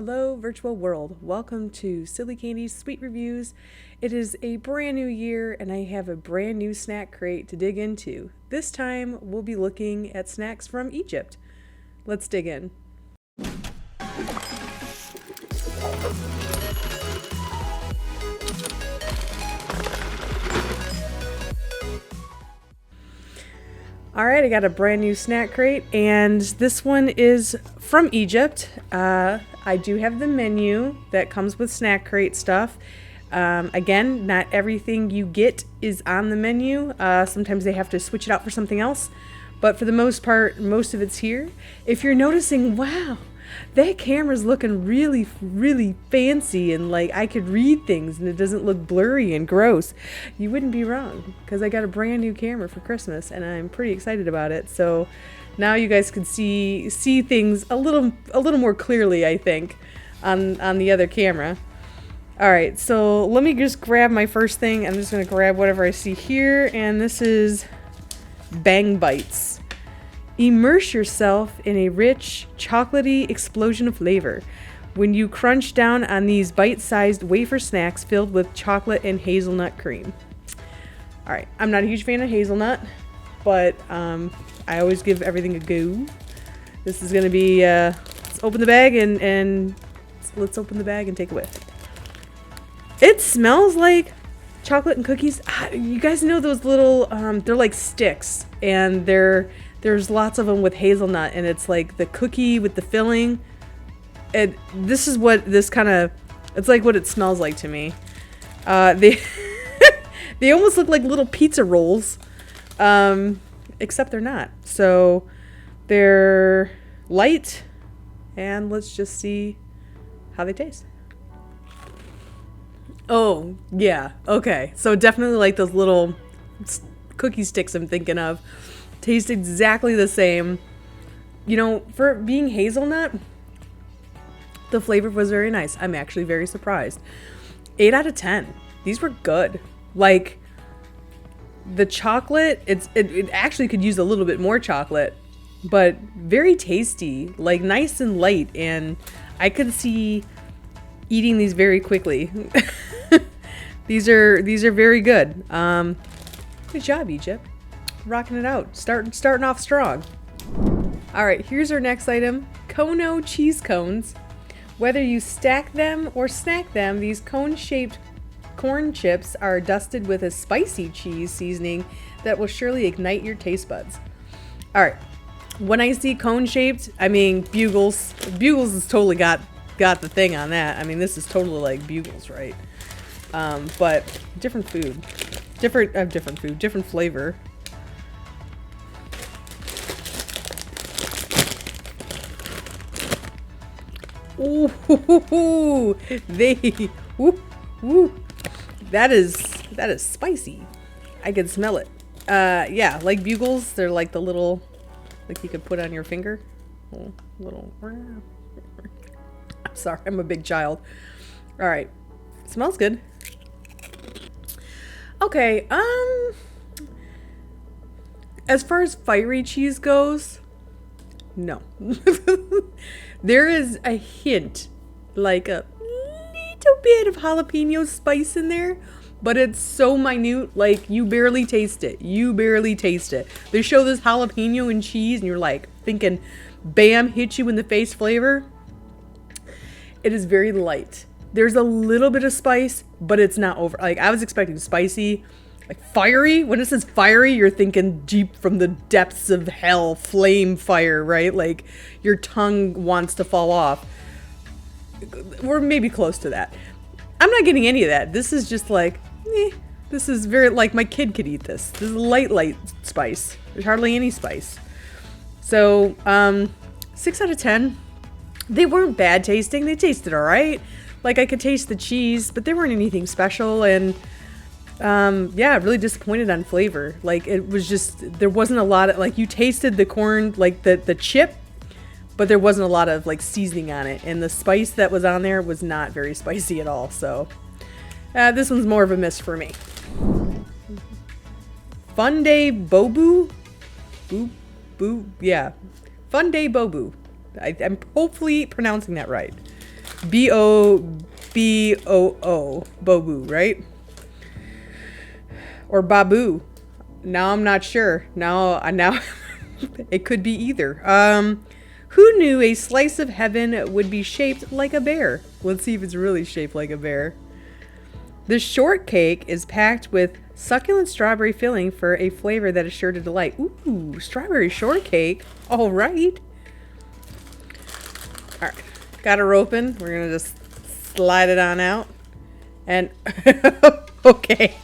Hello, virtual world. Welcome to Silly Candy's Sweet Reviews. It is a brand new year, and I have a brand new snack crate to dig into. This time, we'll be looking at snacks from Egypt. Let's dig in. Alright, I got a brand new snack crate, and this one is from Egypt. I do have the menu that comes with snack crate stuff. Again, not everything you get is on the menu. Sometimes they have to switch it out for something else, but for the most part, most of it's here. If you're noticing, wow, that camera's looking really, really fancy and like I could read things and it doesn't look blurry and gross. You wouldn't be wrong, because I got a brand new camera for Christmas and I'm pretty excited about it. So now you guys can see things a little more clearly, I think, on the other camera. All right, so let me just grab my first thing. I'm just gonna grab whatever I see here, and this is Bang Bites. Immerse yourself in a rich, chocolatey explosion of flavor when you crunch down on these bite-sized wafer snacks filled with chocolate and hazelnut cream. All right, I'm not a huge fan of hazelnut, but I always give everything a go. This is gonna be, let's open the bag and let's open the bag and take a whiff. It smells like chocolate and cookies. You guys know those little, they're like sticks, and there's lots of them with hazelnut, and it's like the cookie with the filling. This is what this kind of, it's like what it smells like to me. They they almost look like little pizza rolls, except they're not. So they're light, and let's just see how they taste. Oh, yeah. Okay. So definitely like those little cookie sticks I'm thinking of. Taste exactly the same. You know, for being hazelnut, the flavor was very nice. I'm actually very surprised. 8 out of 10. These were good. Like, the chocolate, it actually could use a little bit more chocolate, but very tasty, like nice and light, and I could see eating these very quickly. These are very good. Good job, Egypt. Rocking it out. Starting off strong. All right, here's our next item. Kono cheese cones. Whether you stack them or snack them, these cone-shaped corn chips are dusted with a spicy cheese seasoning that will surely ignite your taste buds. All right, when I see cone-shaped, I mean Bugles. Bugles has totally got the thing on that. I mean, this is totally like Bugles, right? But different food, different flavor. Ooh, that is spicy. I can smell it. Yeah, like Bugles, they're like the little, like you could put on your finger. Little. I'm sorry, I'm a big child. All right, smells good. Okay, as far as fiery cheese goes, no. There is a hint, like a little bit of jalapeno spice in there, but it's so minute, like you barely taste it. You barely taste it. They show this jalapeno and cheese, and you're like thinking, bam, hit you in the face flavor. It is very light. There's a little bit of spice, but it's not over. Like, I was expecting spicy, like fiery. When it says fiery, you're thinking deep from the depths of hell, flame fire, right? Like your tongue wants to fall off. We're maybe close to that. I'm not getting any of that. This is just like, this is very, like my kid could eat this. This is light spice. There's hardly any spice. So, 6 out of 10. They weren't bad tasting. They tasted all right. Like, I could taste the cheese, but they weren't anything special, and yeah, really disappointed on flavor. Like, it was just, there wasn't a lot of, like, you tasted the corn, like the chip, but there wasn't a lot of like seasoning on it, and the spice that was on there was not very spicy at all. So this one's more of a miss for me. Fun Day Boboo? Yeah. Fun Day Boboo. I'm hopefully pronouncing that right. B-O-B-O-O. Boboo, right? Or baboo. Now I'm not sure. Now it could be either. Who knew a slice of heaven would be shaped like a bear? Let's see if it's really shaped like a bear. The shortcake is packed with succulent strawberry filling for a flavor that is sure to delight. Ooh, strawberry shortcake. All right. All right. Got her open. We're going to just slide it on out. And, okay.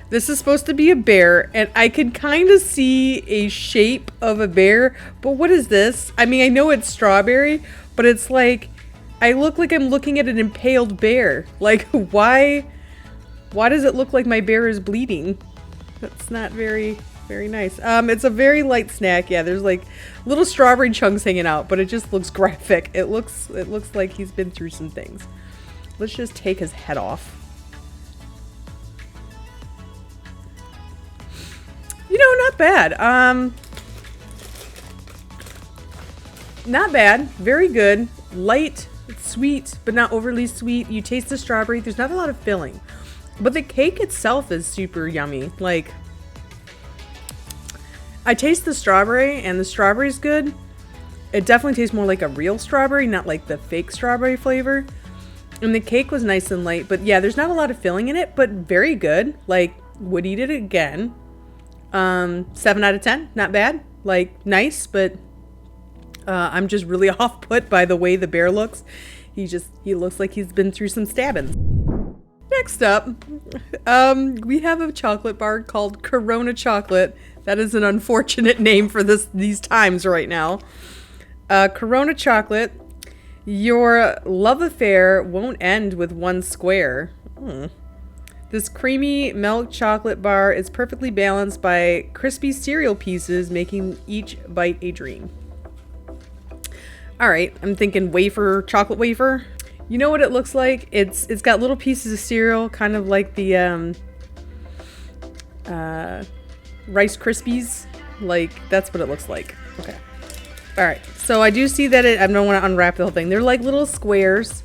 This is supposed to be a bear, and I can kind of see a shape of a bear, but what is this? I mean, I know it's strawberry, but it's like, I look like I'm looking at an impaled bear. Like, why does it look like my bear is bleeding? That's not very nice. It's a very light snack. Yeah, there's like little strawberry chunks hanging out, but it just looks graphic. It looks like he's been through some things. Let's just take his head off. You know, not bad. Not bad. Very good. Light, sweet, but not overly sweet. You taste the strawberry. There's not a lot of filling. But the cake itself is super yummy. Like, I taste the strawberry, and the strawberry's good. It definitely tastes more like a real strawberry, not like the fake strawberry flavor. And the cake was nice and light. But yeah, there's not a lot of filling in it, but very good. Like, would eat it again. 7 out of 10, not bad. Like, nice, but I'm just really off put by the way the bear looks. He looks like he's been through some stabbing. Next up, we have a chocolate bar called Corona Chocolate. That is an unfortunate name for these times right now. Corona Chocolate, your love affair won't end with one square. This creamy milk chocolate bar is perfectly balanced by crispy cereal pieces, making each bite a dream. All right, I'm thinking wafer, chocolate wafer. You know what it looks like? It's got little pieces of cereal, kind of like the Rice Krispies. Like, that's what it looks like. Okay. All right, so I do see that I don't want to unwrap the whole thing. They're like little squares.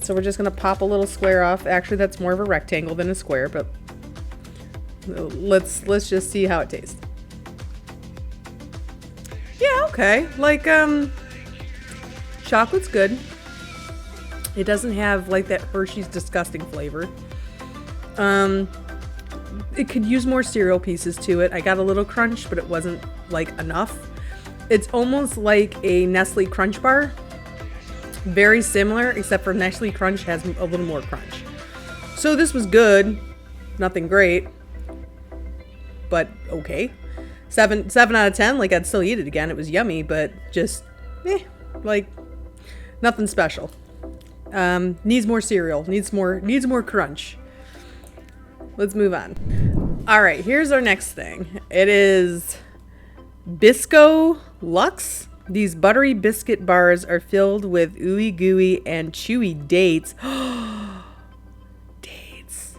So we're just going to pop a little square off. Actually, that's more of a rectangle than a square, but let's just see how it tastes. Yeah, okay. Like, chocolate's good. It doesn't have like that Hershey's disgusting flavor. It could use more cereal pieces to it. I got a little crunch, but it wasn't like enough. It's almost like a Nestle Crunch bar. Very similar, except for Nestle Crunch has a little more crunch. So this was good. Nothing great. But okay. 7 out of 10. Like, I'd still eat it again. It was yummy, but just, like, nothing special. Needs more cereal. Needs more crunch. Let's move on. All right, here's our next thing. It is Bisco Luxe. These buttery biscuit bars are filled with ooey gooey and chewy dates. Dates.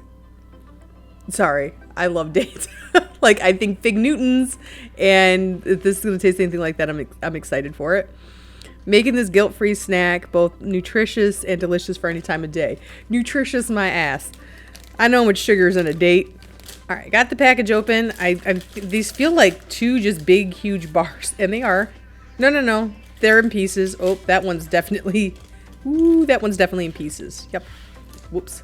Sorry, I love dates. Like, I think Fig Newtons, and if this is going to taste anything like that, I'm excited for it. Making this guilt-free snack both nutritious and delicious for any time of day. Nutritious my ass. I know how much sugar's in a date. All right, got the package open. These feel like two just big, huge bars, and they are. No. They're in pieces. Oh, that one's definitely in pieces. Yep. Whoops.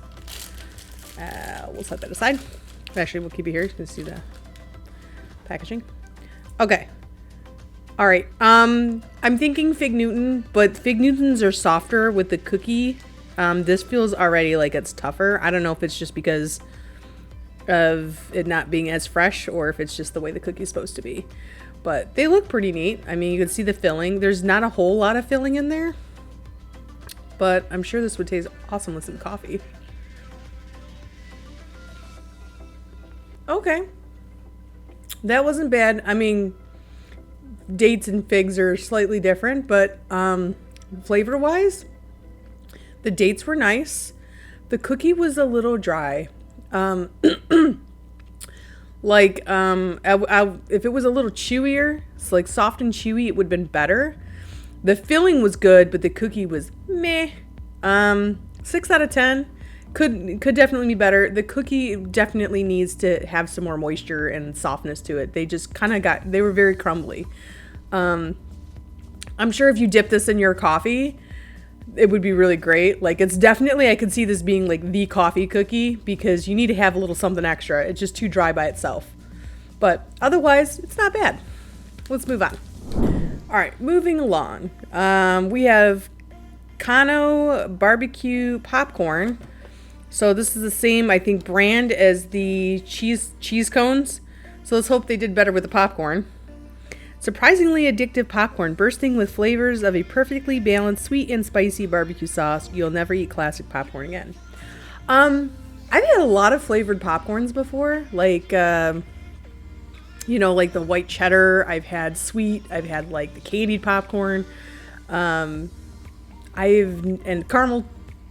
We'll set that aside. Actually, we'll keep it here. You can see the packaging. Okay. All right. I'm thinking Fig Newton, but Fig Newtons are softer with the cookie. This feels already like it's tougher. I don't know if it's just because of it not being as fresh or if it's just the way the cookie's supposed to be. But they look pretty neat. I mean, you can see the filling. There's not a whole lot of filling in there, but I'm sure this would taste awesome with some coffee. Okay. That wasn't bad. I mean, dates and figs are slightly different, but flavor-wise, the dates were nice. The cookie was a little dry. If it was a little chewier, it's like soft and chewy, it would have been better. The filling was good, but the cookie was meh. 6 out of 10. Could definitely be better. The cookie definitely needs to have some more moisture and softness to it. They just kind of they were very crumbly. I'm sure if you dip this in your coffee, it would be really great. Like, it's definitely, I could see this being like the coffee cookie, because you need to have a little something extra. It's just too dry by itself. But otherwise, it's not bad. Let's move on. All right, moving along. We have Kano barbecue popcorn. So this is the same, I think, brand as the cheese cones. So let's hope they did better with the popcorn. Surprisingly addictive popcorn, bursting with flavors of a perfectly balanced sweet and spicy barbecue sauce. You'll never eat classic popcorn again. I've had a lot of flavored popcorns before, like like the white cheddar. I've had sweet. I've had like the candied popcorn. And caramel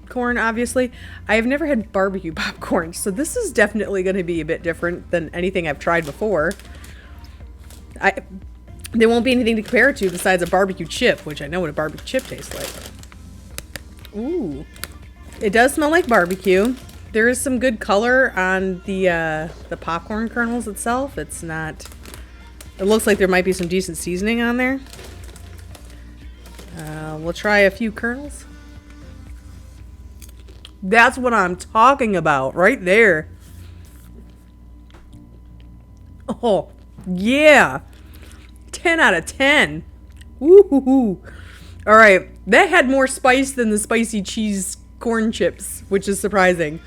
corn, obviously. I have never had barbecue popcorn, so this is definitely going to be a bit different than anything I've tried before. There won't be anything to compare it to besides a barbecue chip, which I know what a barbecue chip tastes like. Ooh. It does smell like barbecue. There is some good color on the popcorn kernels itself. It looks like there might be some decent seasoning on there. We'll try a few kernels. That's what I'm talking about right there. Oh, yeah. 10 out of 10. Woo-hoo-hoo. All right. That had more spice than the spicy cheese corn chips, which is surprising.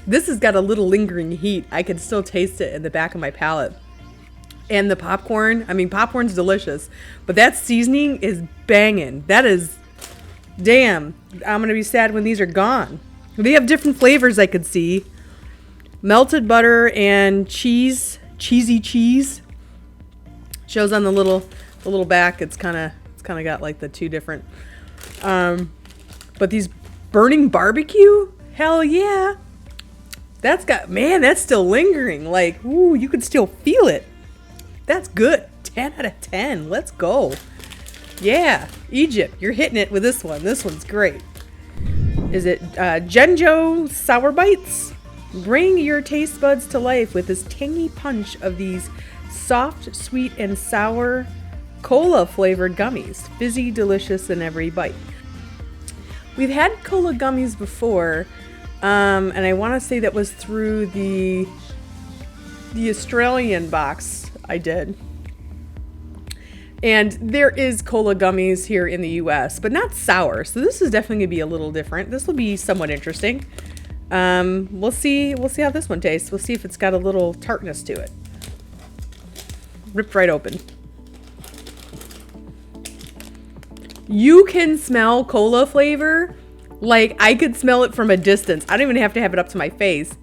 This has got a little lingering heat. I can still taste it in the back of my palate. And the popcorn, popcorn's delicious, but that seasoning is banging. That is, damn, I'm going to be sad when these are gone. They have different flavors I could see. Melted butter and cheese, cheesy cheese. Shows on the little back. It's kind of got like the two different. But these burning barbecue, hell yeah. That's still lingering. Like, ooh, you could still feel it. That's good. 10 out of 10. Let's go. Yeah, Egypt, you're hitting it with this one. This one's great. Is it Genjo Sour Bites? Bring your taste buds to life with this tangy punch of these soft, sweet, and sour cola-flavored gummies. Fizzy, delicious in every bite. We've had cola gummies before, and I want to say that was through the Australian box I did. And there is cola gummies here in the US, but not sour. So this is definitely going to be a little different. This will be somewhat interesting. We'll see how this one tastes. We'll see if it's got a little tartness to it. Ripped right open. You can smell cola flavor. Like, I could smell it from a distance. I don't even have to have it up to my face.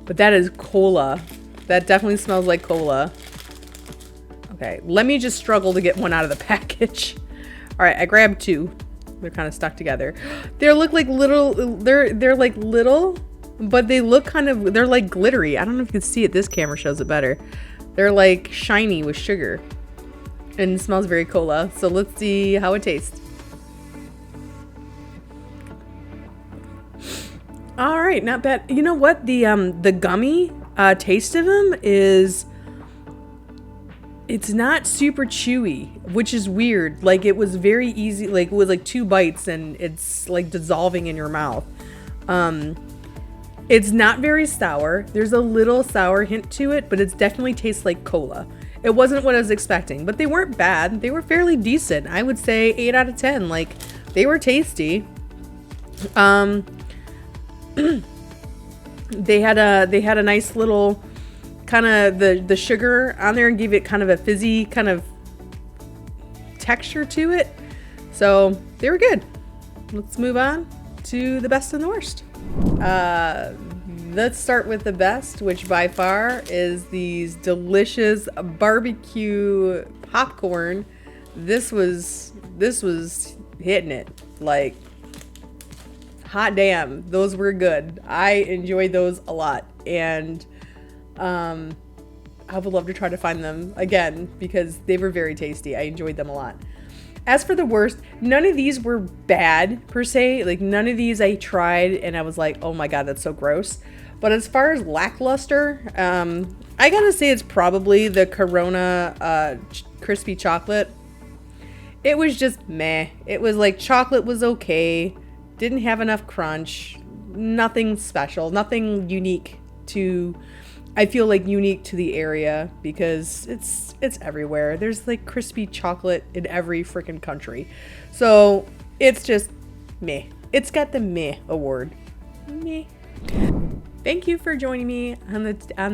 But that is cola. That definitely smells like cola. Okay, let me just struggle to get one out of the package. All right, I grabbed two. They're kind of stuck together. They look like little, they're like little, but they look they're like glittery. I don't know if you can see it. This camera shows it better. They're like shiny with sugar and it smells very cola. So let's see how it tastes. All right, not bad. You know what? The gummy taste of them is, it's not super chewy, which is weird. Like, it was very easy, like with like 2 bites and it's like dissolving in your mouth. It's not very sour. There's a little sour hint to it, but it definitely tastes like cola. It wasn't what I was expecting, but they weren't bad. They were fairly decent. I would say 8 out of 10. Like, they were tasty. They had a nice little kind of the sugar on there and gave it kind of a fizzy kind of texture to it. So they were good. Let's move on to the best and the worst. Let's start with the best, which by far is these delicious barbecue popcorn. This was hitting it. Like, hot damn, those were good. I enjoyed those a lot, and I would love to try to find them again because they were very tasty. I enjoyed them a lot. As for the worst, none of these were bad per se. Like none of these I tried and I was like, oh my god, that's so gross. But as far as lackluster, I gotta say it's probably the Corona crispy chocolate. It was just meh. It was like chocolate was okay, didn't have enough crunch, nothing special, nothing unique to, I feel like unique to the area because it's everywhere. There's like crispy chocolate in every freaking country. So it's just meh. It's got the meh award. Meh. Thank you for joining me on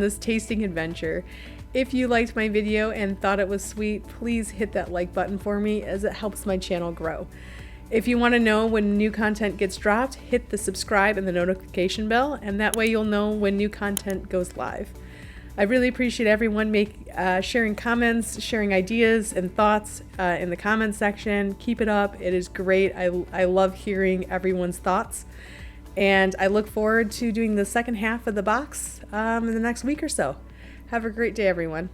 this tasting adventure. If you liked my video and thought it was sweet, please hit that like button for me as it helps my channel grow. If you want to know when new content gets dropped, hit the subscribe and the notification bell, and that way you'll know when new content goes live. I really appreciate everyone sharing comments, sharing ideas and thoughts in the comments section. Keep it up. It is great. I love hearing everyone's thoughts. And I look forward to doing the second half of the box in the next week or so. Have a great day, everyone.